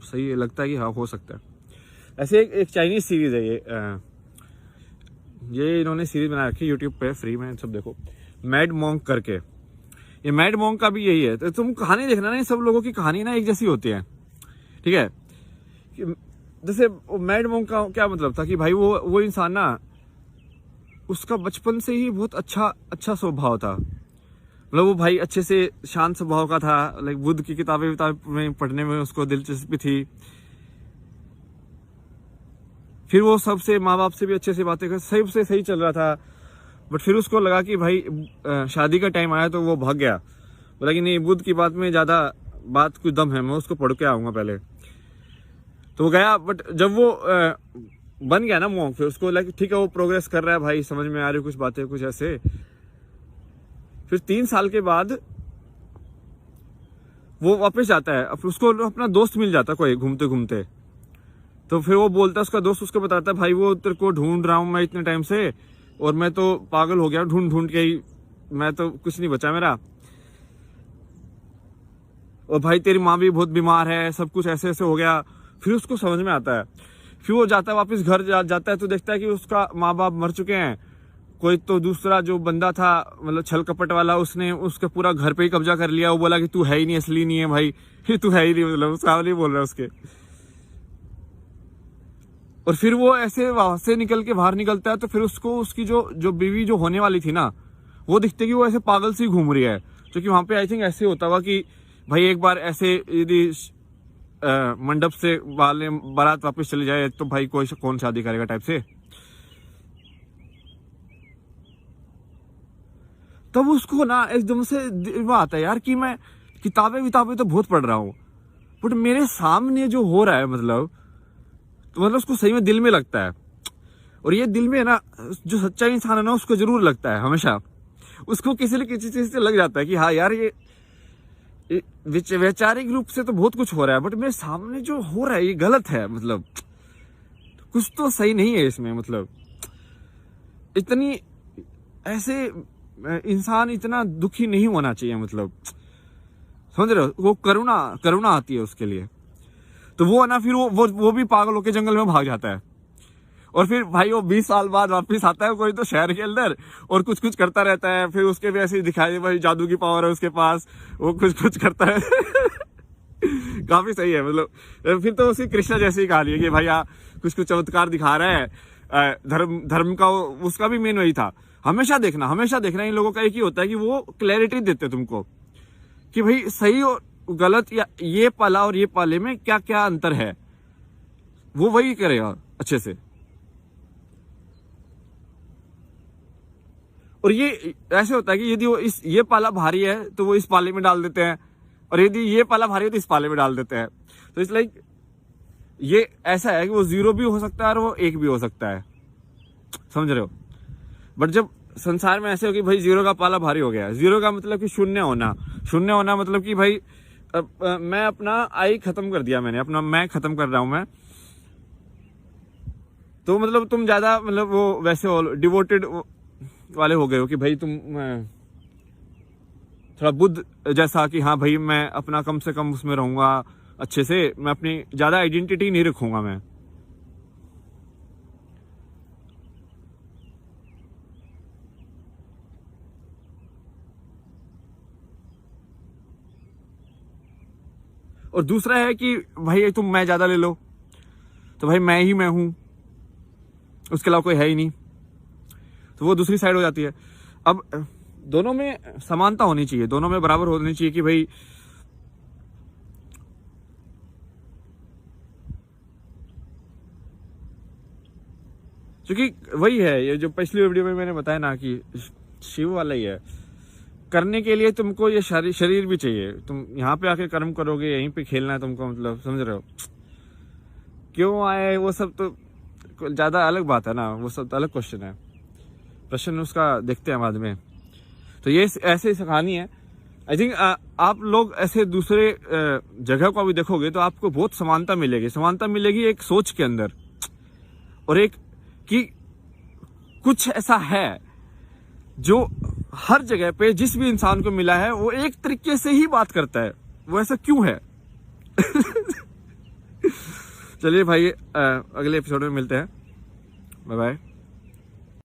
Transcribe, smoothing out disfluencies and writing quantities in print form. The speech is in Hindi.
सही लगता है कि हाँ हो सकता है। ऐसे एक चाइनीज सीरीज है ये इन्होंने सीरीज बना रखी है यूट्यूब पे फ्री में, सब देखो, मैड मॉन्क करके। ये मैड मॉन्क का भी यही है। तो तुम कहानी देखना ना, सब लोगों की कहानी ना एक जैसी होती है, ठीक है। जैसे मैड मॉन्क का क्या मतलब था कि भाई वो इंसान ना, उसका बचपन से ही बहुत अच्छा स्वभाव था। मतलब वो भाई अच्छे से शांत स्वभाव का था। लाइक बुद्ध की किताबें में पढ़ने में उसको दिलचस्पी थी। फिर वो सबसे, माँ बाप से भी अच्छे से बातें कर, सही चल रहा था। बट फिर उसको लगा कि भाई शादी का टाइम आया तो वो भाग गया। बोला कि नहीं, बुद्ध की बात में ज्यादा बात कुछ दम है, मैं उसको पढ़ के आऊंगा पहले। तो वो गया। बट जब वो बन गया ना मॉन्क, फिर उसको लगा ठीक है वो प्रोग्रेस कर रहा है भाई, समझ में आ रही कुछ बातें कुछ ऐसे। फिर 3 साल के बाद वो वापस जाता है। अब उसको अपना दोस्त मिल जाता कोई घूमते घूमते। तो फिर वो बोलता है, उसका दोस्त उसको बताता है, भाई वो तेरे को ढूंढ रहा हूं मैं इतने टाइम से, और मैं तो पागल हो गया ढूंढ ढूंढ के ही, मैं तो कुछ नहीं बचा मेरा। और भाई तेरी माँ भी बहुत बीमार है, सब कुछ ऐसे ऐसे हो गया। फिर उसको समझ में आता है। फिर वो जाता है वापस घर जाता है तो देखता है कि उसका माँ बाप मर चुके हैं। कोई तो दूसरा जो बंदा था, मतलब छल कपट वाला, उसने उसका पूरा घर पे ही कब्जा कर लिया। वो बोला कि तू है ही नहीं, असली नहीं है भाई, तू है ही नहीं, मतलब उसका नहीं बोल रहा है उसके। और फिर वो ऐसे वहां से निकल के बाहर निकलता है तो फिर उसको उसकी जो बीवी जो होने वाली थी ना, वो दिखते कि वो ऐसे पागल सी घूम रही है। क्योंकि वहां पे आई थिंक ऐसे होता हुआ कि भाई एक बार ऐसे यदि मंडप से वाले बारात वापस चली जाए तो भाई कौन शादी करेगा टाइप से। तब उसको ना एकदम से दिमाग आता है यार कि मैं किताबें तो बहुत पढ़ रहा हूं, बट मेरे सामने जो हो रहा है मतलब, तो मतलब उसको सही में दिल में लगता है। और ये दिल में ना, जो सच्चा इंसान है ना, उसको जरूर लगता है हमेशा। उसको किसी न किसी चीज से लग जाता है कि हाँ यार ये वैचारिक रूप से तो बहुत कुछ हो रहा है, बट मेरे सामने जो हो रहा है ये गलत है। मतलब कुछ तो सही नहीं है इसमें। मतलब इतनी ऐसे इंसान इतना दुखी नहीं होना चाहिए। मतलब समझ रहे हो, वो करुणा आती है उसके लिए। तो वो ना फिर वो भी पागल होके जंगल में भाग जाता है। और फिर भाई वो 20 साल बाद वापस आता है कोई तो शहर के अंदर, और कुछ करता रहता है। फिर उसके भी ऐसे दिखाई भाई जादू की पावर है उसके पास, वो कुछ करता है। काफी सही है। मतलब फिर तो उसकी कृष्णा जैसी ही कहानी है कि भाई कुछ चमत्कार दिखा रहा है। धर्म का उसका भी मेन वही था। हमेशा देखना इन लोगों का एक ही होता है कि वो क्लैरिटी देते तुमको कि भाई सही और गलत, या ये पाला और ये पाले में क्या क्या अंतर है, वो वही करेगा अच्छे से। और ये ऐसे होता है कि यदि वो ये पाला भारी है तो वो इस पाले में डाल देते हैं, और यदि ये पाला भारी है तो इस पाले में डाल देते हैं। तो इस लाइक ये ऐसा है कि वो 0 भी हो सकता है और वो 1 भी हो सकता है, समझ रहे हो। बट जब संसार में ऐसे हो कि भाई 0 का पाला भारी हो गया, 0 का मतलब कि शून्य होना मतलब कि भाई मैं अपना आई खत्म कर दिया, मैंने अपना मैं खत्म कर रहा हूं मैं। तो मतलब तुम ज्यादा मतलब वो वैसे डिवोटेड वाले हो गए हो कि भाई तुम थोड़ा बुद्ध जैसा कि हाँ भाई मैं अपना कम से कम उसमें रहूंगा अच्छे से, मैं अपनी ज्यादा आइडेंटिटी नहीं रखूंगा मैं। और दूसरा है कि भाई तुम मैं ज्यादा ले लो तो भाई मैं ही मैं हूं, उसके अलावा कोई है ही नहीं। तो वो दूसरी साइड हो जाती है। अब दोनों में समानता होनी चाहिए, दोनों में बराबर होनी चाहिए कि भाई क्योंकि वही है ये जो पिछली वीडियो में मैंने बताया ना कि शिव वाला ही है। करने के लिए तुमको ये शरीर भी चाहिए। तुम यहाँ पे आके कर्म करोगे, यहीं पे खेलना है तुमको, मतलब समझ रहे हो। क्यों आए वो सब तो ज्यादा अलग बात है ना, वो सब तो अलग क्वेश्चन है, प्रश्न उसका देखते हैं बाद में। तो ये ऐसे ही कहानी है। आई थिंक आप लोग ऐसे दूसरे जगह को भी देखोगे तो आपको बहुत समानता मिलेगी एक सोच के अंदर, और एक कि कुछ ऐसा है जो हर जगह पे जिस भी इंसान को मिला है वो एक तरीके से ही बात करता है। वो ऐसा क्यों है? चलिए भाई, अगले एपिसोड में मिलते हैं। Bye bye.